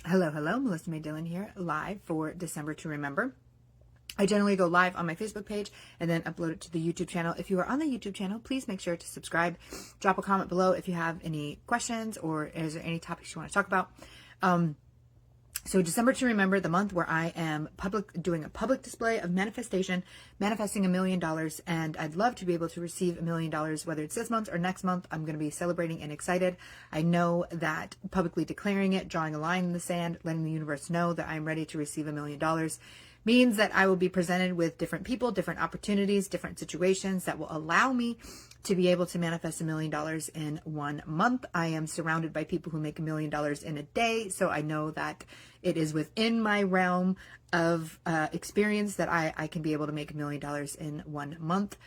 Hello, Melissa May Dillon here, live for December to Remember. I generally go live on my Facebook page and then upload it to the YouTube channel. If you are on the YouTube channel, please make sure to subscribe. Drop a comment below if you have any questions or is there any topics you want to talk about. So December to Remember, the month where I am doing a public display of manifestation, manifesting $1 million, and I'd love to be able to receive $1 million, whether it's this month or next month. I'm going to be celebrating and excited. I know that publicly declaring it, drawing a line in the sand, letting the universe know that I'm ready to receive $1 million means that I will be presented with different people, different opportunities, different situations that will allow me to be able to manifest $1 million in 1 month. I am surrounded by people who make $1 million in a day, so I know that it is within my realm of experience that I can be able to make $1 million in 1 month.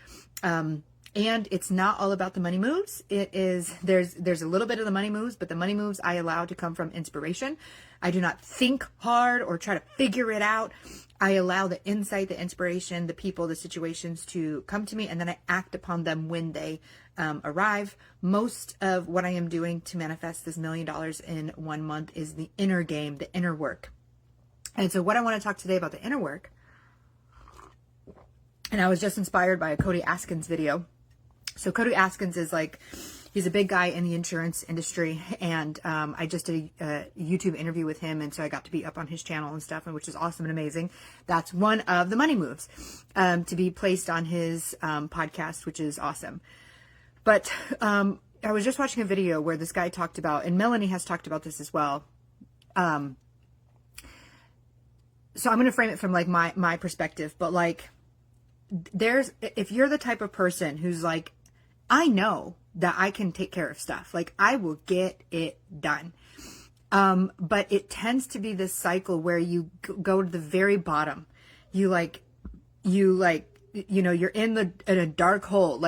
And it's not all about the money moves. It is, there's a little bit of the money moves, but the money moves I allow to come from inspiration. I do not think hard or try to figure it out. I allow the insight, the inspiration, the people, the situations to come to me, and then I act upon them when they arrive. Most of what I am doing to manifest this $1 million in 1 month is the inner game, the inner work. And so what I want to talk today about the inner work, and I was just inspired by a Cody Askins video. So Cody Askins is he's a big guy in the insurance industry, and I just did a YouTube interview with him, and so I got to be up on his channel and stuff, and which is awesome and amazing. That's one of the money moves to be placed on his podcast, which is awesome. But I was just watching a video where this guy talked about, and Melanie has talked about this as well. So I'm going to frame it from my perspective, but if you're the type of person who's I know that I can take care of stuff. I will get it done. But it tends to be this cycle where you go to the very bottom. You're in a dark hole.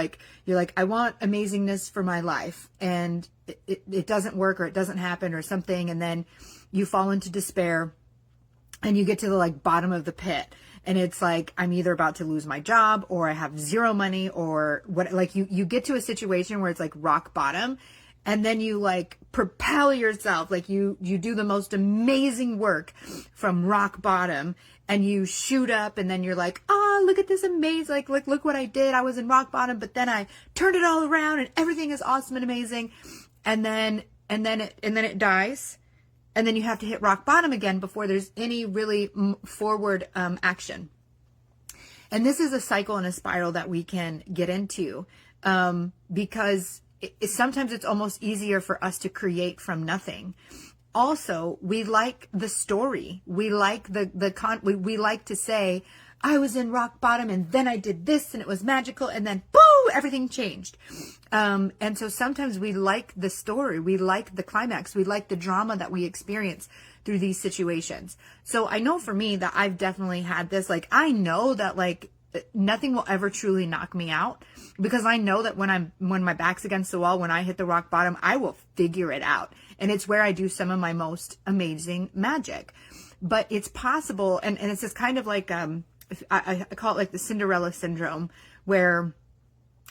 You're I want amazingness for my life, and it doesn't work, or it doesn't happen, or something. And then you fall into despair and you get to the bottom of the pit. And it's I'm either about to lose my job, or I have zero money, or what, you get to a situation where it's rock bottom, and then you propel yourself, you do the most amazing work from rock bottom, and you shoot up, and then you're oh, look at this amazing, look what I did. I was in rock bottom, but then I turned it all around and everything is awesome and amazing. And then it dies. And then you have to hit rock bottom again before there's any really forward action. And this is a cycle and a spiral that we can get into because sometimes it's almost easier for us to create from nothing. Also, we like the story. We like we like to say, I was in rock bottom and then I did this and it was magical and then boom, everything changed. And so sometimes we like the story. We like the climax. We like the drama that we experience through these situations. So I know for me that I've definitely had this, I know that nothing will ever truly knock me out, because I know that when my back's against the wall, when I hit the rock bottom, I will figure it out. And it's where I do some of my most amazing magic. But it's possible. And it's just kind of I call it the Cinderella syndrome, where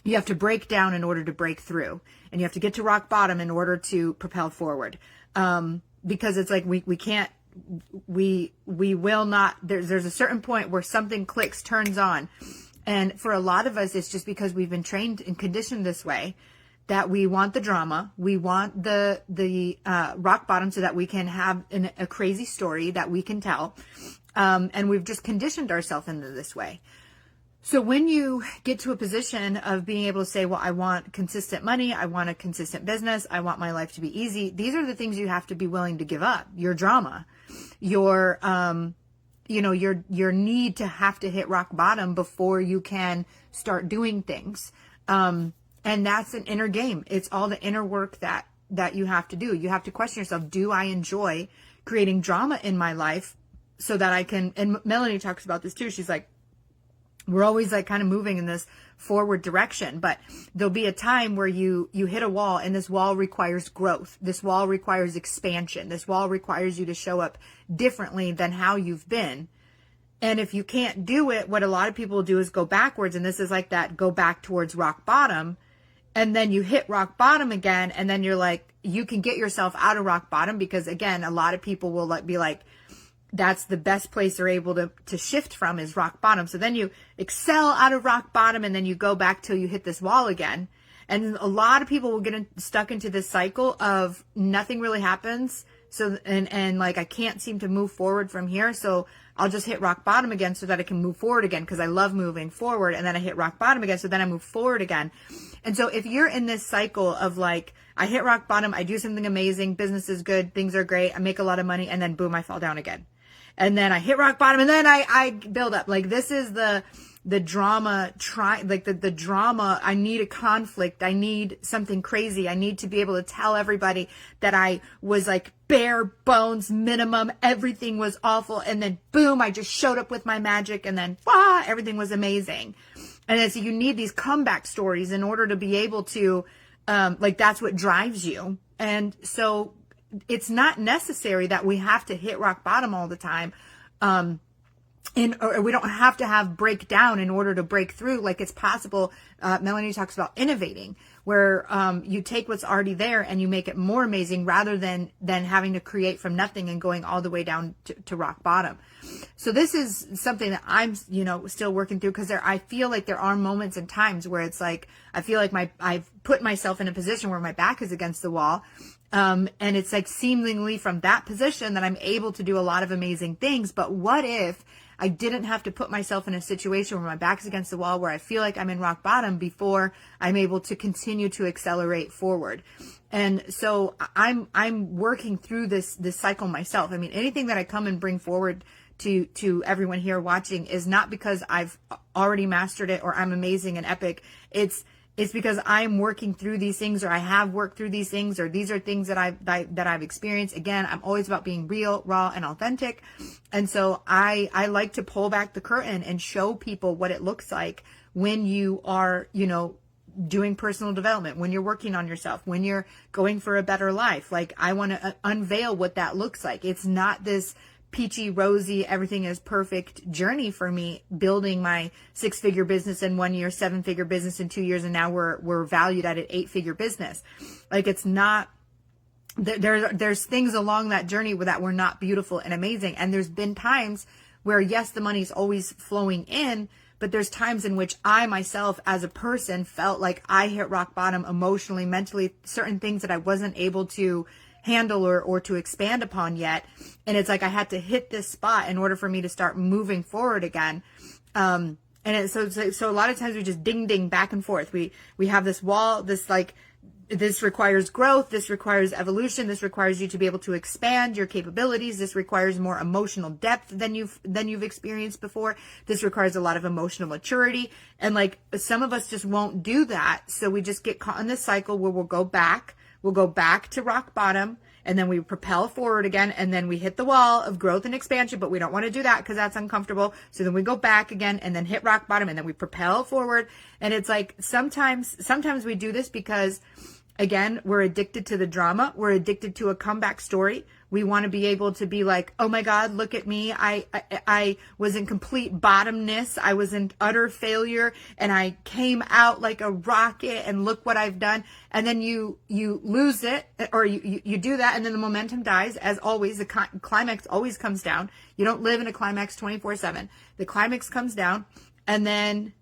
you have to break down in order to break through, and you have to get to rock bottom in order to propel forward. Because it's we will not, there's a certain point where something clicks, turns on. And for a lot of us, it's just because we've been trained and conditioned this way, that we want the drama. We want the rock bottom so that we can have a crazy story that we can tell. And we've just conditioned ourselves into this way. So when you get to a position of being able to say, well, I want consistent money, I want a consistent business, I want my life to be easy, these are the things you have to be willing to give up. Your drama, your need to have to hit rock bottom before you can start doing things. And that's an inner game. It's all the inner work that you have to do. You have to question yourself, do I enjoy creating drama in my life so that I can, and Melanie talks about this too. She's we're always kind of moving in this forward direction, but there'll be a time where you hit a wall, and this wall requires growth. This wall requires expansion. This wall requires you to show up differently than how you've been. And if you can't do it, what a lot of people do is go backwards. And this is that go back towards rock bottom. and then you hit rock bottom again, and then you're like, you can get yourself out of rock bottom, because again, a lot of people will be like, that's the best place they're able to shift from is rock bottom. So then you excel out of rock bottom, and then you go back till you hit this wall again. And a lot of people will get stuck into this cycle of nothing really happens. So, and like, I can't seem to move forward from here. So I'll just hit rock bottom again so that I can move forward again, because I love moving forward. And then I hit rock bottom again, so then I move forward again. And so if you're in this cycle of like, I hit rock bottom, I do something amazing, business is good, things are great, I make a lot of money, and then boom, I fall down again. And then I hit rock bottom, and then I build up. Like, this is the drama, the drama. I need a conflict. I need something crazy. I need to be able to tell everybody that I was like bare bones minimum. Everything was awful. And then boom, I just showed up with my magic, and then everything was amazing. And so you need these comeback stories in order to be able to, that's what drives you. And so it's not necessary that we have to hit rock bottom all the time. Or we don't have to have breakdown in order to break through. Like, it's possible. Melanie talks about innovating, where you take what's already there and you make it more amazing, rather than having to create from nothing and going all the way down to rock bottom. So this is something that I'm, still working through, because I feel like there are moments and times where it's like, I feel like I've put myself in a position where my back is against the wall. And it's like seemingly from that position that I'm able to do a lot of amazing things. But what if I didn't have to put myself in a situation where my back is against the wall, where I feel like I'm in rock bottom, before I'm able to continue to accelerate forward? And so I'm working through this cycle myself. I mean, anything that I come and bring forward to everyone here watching is not because I've already mastered it or I'm amazing and epic. It's because I'm working through these things, or I have worked through these things, or these are things that I've experienced. Again, I'm always about being real, raw, and authentic. And so I like to pull back the curtain and show people what it looks like when you are, doing personal development, when you're working on yourself, when you're going for a better life. Like, I want to unveil what that looks like. It's not this peachy, rosy, everything is perfect journey for me, building my 6-figure business in 1 year, 7-figure business in 2 years, and now we're valued at an 8-figure business. Like, it's not, there's things along that journey that were not beautiful and amazing. And there's been times where, yes, the money's always flowing in, but there's times in which I myself as a person felt like I hit rock bottom emotionally, mentally, certain things that I wasn't able to handle or to expand upon yet. And it's like I had to hit this spot in order for me to start moving forward again. So a lot of times we just ding back and forth. We have this wall, this requires growth. This requires evolution. This requires you to be able to expand your capabilities. This requires more emotional depth than you've experienced before. This requires a lot of emotional maturity. And like, some of us just won't do that. So we just get caught in this cycle where we'll go back to rock bottom, and then we propel forward again, and then we hit the wall of growth and expansion, but we don't want to do that because that's uncomfortable. So then we go back again and then hit rock bottom, and then we propel forward. And it's like, sometimes we do this because, again, we're addicted to the drama. We're addicted to a comeback story. We want to be able to be like, oh my God, look at me. I was in complete bottomness. I was in utter failure, and I came out like a rocket, and look what I've done. And then you lose it, or you do that, and then the momentum dies. As always, the climax always comes down. You don't live in a climax 24/7. The climax comes down, and then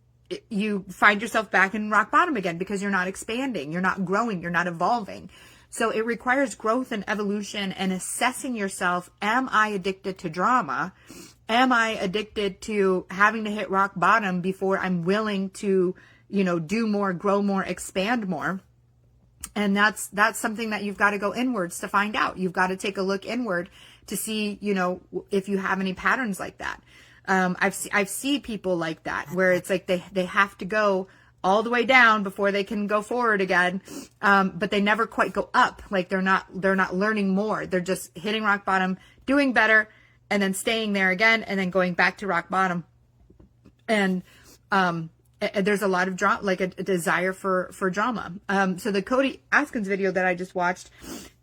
you find yourself back in rock bottom again, because you're not expanding, you're not growing, you're not evolving. So it requires growth and evolution and assessing yourself. Am I addicted to drama? Am I addicted to having to hit rock bottom before I'm willing to, do more, grow more, expand more? And that's something that you've got to go inwards to find out. You've got to take a look inward to see, if you have any patterns like that. I've seen people like that, where it's like they have to go all the way down before they can go forward again. But they never quite go up. Like, they're not learning more. They're just hitting rock bottom, doing better, and then staying there again, and then going back to rock bottom. And there's a lot of drama, like a desire for drama. So the Cody Askins video that I just watched,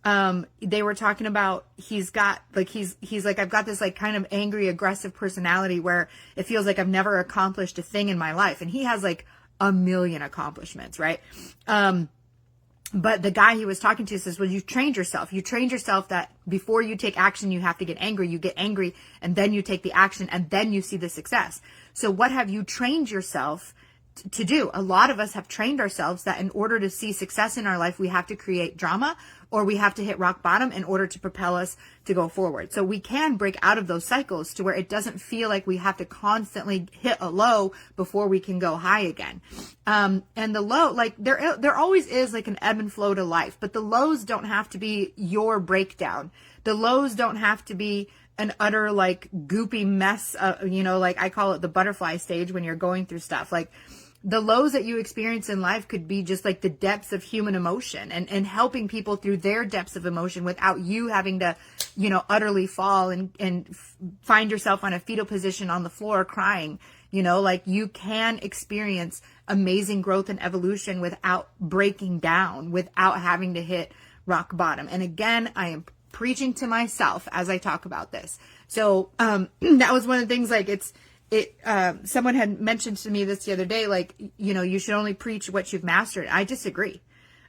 they were talking about, he's like, I've got this like kind of angry, aggressive personality where it feels like I've never accomplished a thing in my life. And he has like a million accomplishments, right? But the guy he was talking to says, well, you trained yourself. You trained yourself that before you take action, you have to get angry. You get angry and then you take the action and then you see the success. So what have you trained yourself to do? A lot of us have trained ourselves that in order to see success in our life, we have to create drama or we have to hit rock bottom in order to propel us to go forward. So we can break out of those cycles to where it doesn't feel like we have to constantly hit a low before we can go high again. And the low, like there always is like an ebb and flow to life, but the lows don't have to be your breakdown. The lows don't have to be an utter like goopy mess, like I call it the butterfly stage when you're going through stuff. Like the lows that you experience in life could be just like the depths of human emotion and helping people through their depths of emotion without you having to, utterly fall and find yourself on a fetal position on the floor crying. Like you can experience amazing growth and evolution without breaking down, without having to hit rock bottom. And again, I am preaching to myself as I talk about this. So that was one of the things, like someone had mentioned to me this the other day, like, you should only preach what you've mastered. I disagree.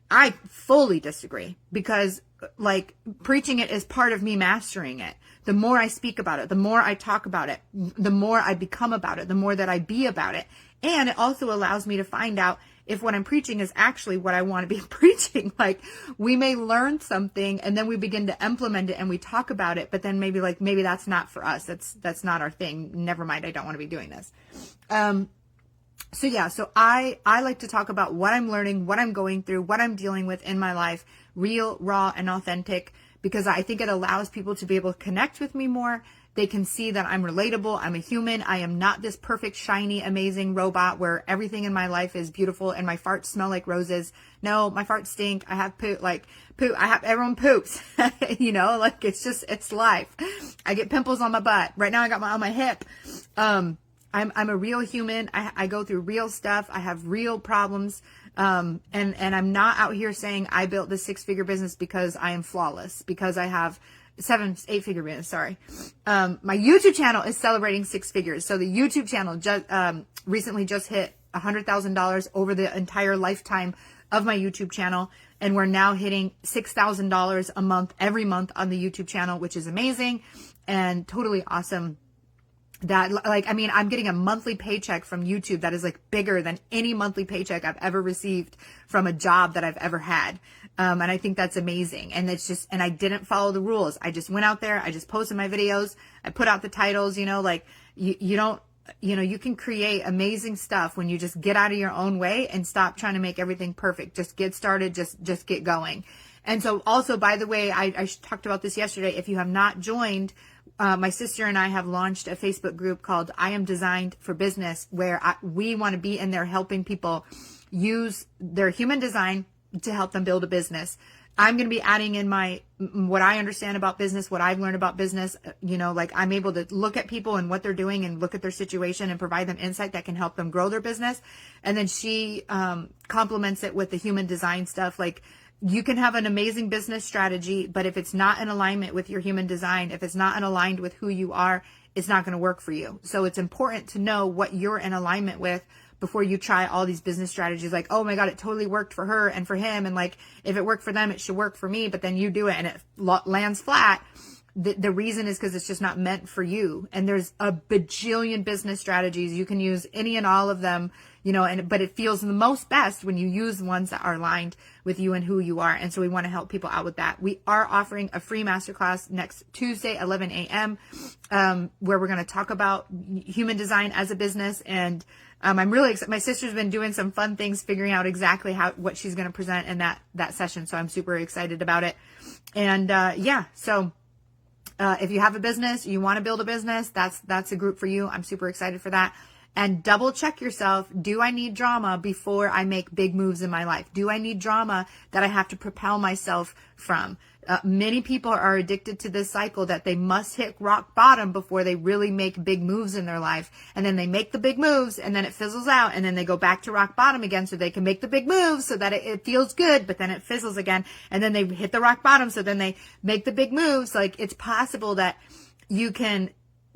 I fully disagree, because like preaching it is part of me mastering it. The more I speak about it, the more I talk about it, the more I become about it, the more that I be about it. And it also allows me to find out if what I'm preaching is actually what I want to be preaching. Like we may learn something and then we begin to implement it and we talk about it, but then maybe that's not for us. That's not our thing. Never mind. I don't want to be doing this. So I like to talk about what I'm learning, what I'm going through, what I'm dealing with in my life, real, raw, and authentic, because I think it allows people to be able to connect with me more. They can see that I'm relatable. I'm a human. I am not this perfect, shiny, amazing robot where everything in my life is beautiful and my farts smell like roses. No, my farts stink. I have poop. Everyone poops, it's life. I get pimples on my butt. Right now I got on my hip. I'm a real human. I go through real stuff. I have real problems. And I'm not out here saying I built this 6-figure business because I am flawless, because I have 8-figure business. Sorry. My YouTube channel is celebrating 6 figures. So the YouTube channel recently just hit $100,000 over the entire lifetime of my YouTube channel. And we're now hitting $6,000 a month, every month on the YouTube channel, which is amazing and totally awesome. I'm getting a monthly paycheck from YouTube that is like bigger than any monthly paycheck I've ever received from a job that I've ever had. And I think that's amazing. And and I didn't follow the rules. I just went out there. I just posted my videos. I put out the titles, you can create amazing stuff when you just get out of your own way and stop trying to make everything perfect. Just get started. Just get going. And so also, by the way, I talked about this yesterday. If you have not joined, my sister and I have launched a Facebook group called I Am Designed for Business, where we want to be in there helping people use their human design to help them build a business. I'm going to be adding in what I understand about business, what I've learned about business. I'm able to look at people and what they're doing and look at their situation and provide them insight that can help them grow their business. And then she complements it with the human design stuff. Like, you can have an amazing business strategy, but if it's not in alignment with your human design, if it's not in aligned with who you are, it's not going to work for you. So it's important to know what you're in alignment with before you try all these business strategies. Like, oh my God, it totally worked for her and for him. And like, if it worked for them, it should work for me. But then you do it and it lands flat. The reason is because it's just not meant for you. And there's a bajillion business strategies. You can use any and all of them, but it feels the most best when you use ones that are aligned with you and who you are. And so we want to help people out with that. We are offering a free masterclass next Tuesday, 11 a.m., where we're going to talk about human design as a business. And I'm really excited. My sister's been doing some fun things, figuring out exactly what she's going to present in that session. So I'm super excited about it. And so if you have a business, you want to build a business, that's a group for you. I'm super excited for that. And double check yourself. Do I need drama before I make big moves in my life? Do I need drama that I have to propel myself from? Many people are addicted to this cycle that they must hit rock bottom before they really make big moves in their life. And then they make the big moves and then it fizzles out and then they go back to rock bottom again so they can make the big moves so that it feels good, but then it fizzles again. And then they hit the rock bottom so then they make the big moves. Like, it's possible that you can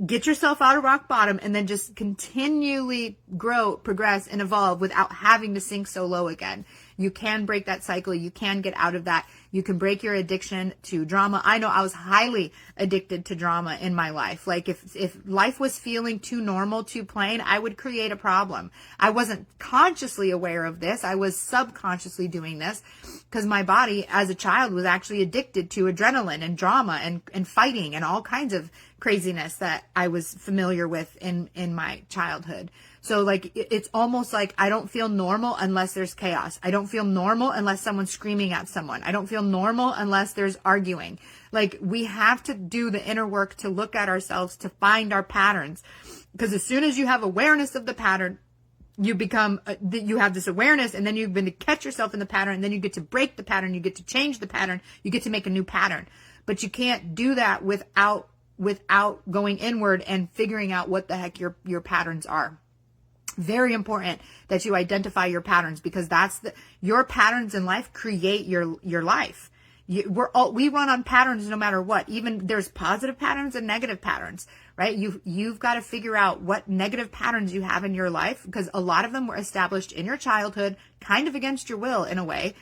get yourself out of rock bottom and then just continually grow, progress, and evolve without having to sink so low again. You can break that cycle. You can get out of that. You can break your addiction to drama. I know I was highly addicted to drama in my life. Like if life was feeling too normal, too plain, I would create a problem. I wasn't consciously aware of this. I was subconsciously doing this because my body as a child was actually addicted to adrenaline and drama and fighting and all kinds of craziness that I was familiar with in my childhood. So like, it's almost like I don't feel normal unless there's chaos. I don't feel normal unless someone's screaming at someone. I don't feel normal unless there's arguing. Like, we have to do the inner work to look at ourselves, to find our patterns. Because as soon as you have awareness of the pattern, you have this awareness, and then you've been to catch yourself in the pattern, and then you get to break the pattern, you get to change the pattern, you get to make a new pattern. But you can't do that without going inward and figuring out what the heck your patterns are. Very important that you identify your patterns, because your patterns in life create your life. We run on patterns no matter what. Even there's positive patterns and negative patterns, right? You've got to figure out what negative patterns you have in your life, because a lot of them were established in your childhood, kind of against your will in a way.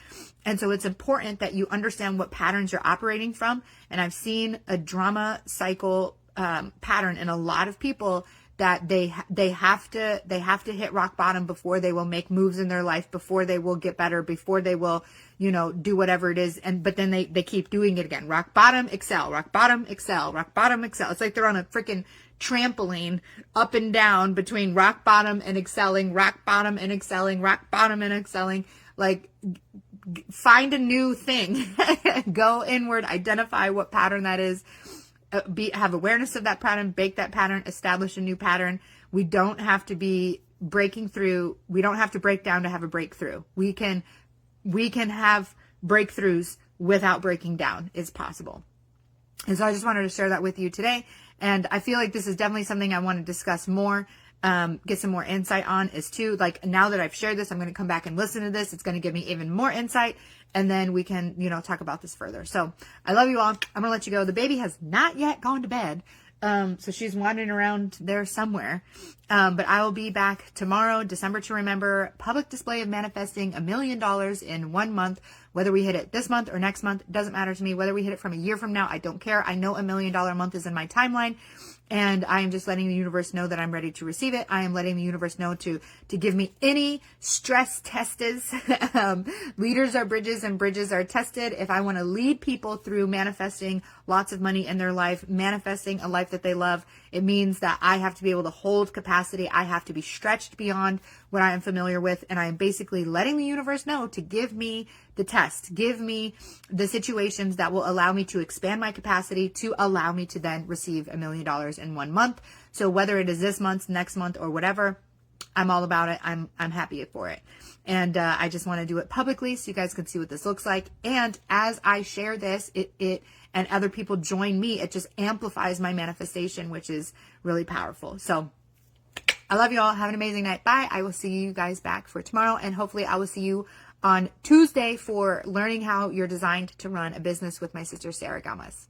And so it's important that you understand what patterns you're operating from. And I've seen a drama cycle pattern in a lot of people, that they have to hit rock bottom before they will make moves in their life, before they will get better, before they will, do whatever it is. But then they keep doing it again. Rock bottom, excel, rock bottom, excel, rock bottom, excel. It's like they're on a freaking trampoline up and down between rock bottom and excelling, rock bottom and excelling, rock bottom and excelling. Like, find a new thing, go inward, identify what pattern that is. Have awareness of that pattern, break that pattern, establish a new pattern. We don't have to be breaking through. We don't have to break down to have a breakthrough. We can have breakthroughs without breaking down. It's possible. And so I just wanted to share that with you today. And I feel like this is definitely something I want to discuss more, get some more insight on, is too, like, now that I've shared this, I'm going to come back and listen to this. It's going to give me even more insight. And then we can, talk about this further. So I love you all. I'm going to let you go. The baby has not yet gone to bed. So she's wandering around there somewhere. But I will be back tomorrow, December to remember, public display of manifesting $1 million in 1 month. Whether we hit it this month or next month, doesn't matter to me. Whether we hit it from a year from now, I don't care. I know $1 million a month is in my timeline. And I am just letting the universe know that I'm ready to receive it. I am letting the universe know to give me any stress testes. Leaders are bridges and bridges are tested. If I want to lead people through manifesting lots of money in their life, manifesting a life that they love, it means that I have to be able to hold capacity. I have to be stretched beyond what I am familiar with. And I am basically letting the universe know to give me the test, give me the situations that will allow me to expand my capacity, to allow me to then receive $1 million in 1 month. So whether it is this month, next month, or whatever, I'm all about it. I'm happy for it. And I just want to do it publicly so you guys can see what this looks like. And as I share this, it and other people join me, it just amplifies my manifestation, which is really powerful. So I love you all. Have an amazing night. Bye. I will see you guys back for tomorrow. And hopefully I will see you on Tuesday for learning how you're designed to run a business with my sister, Sarah Gamas.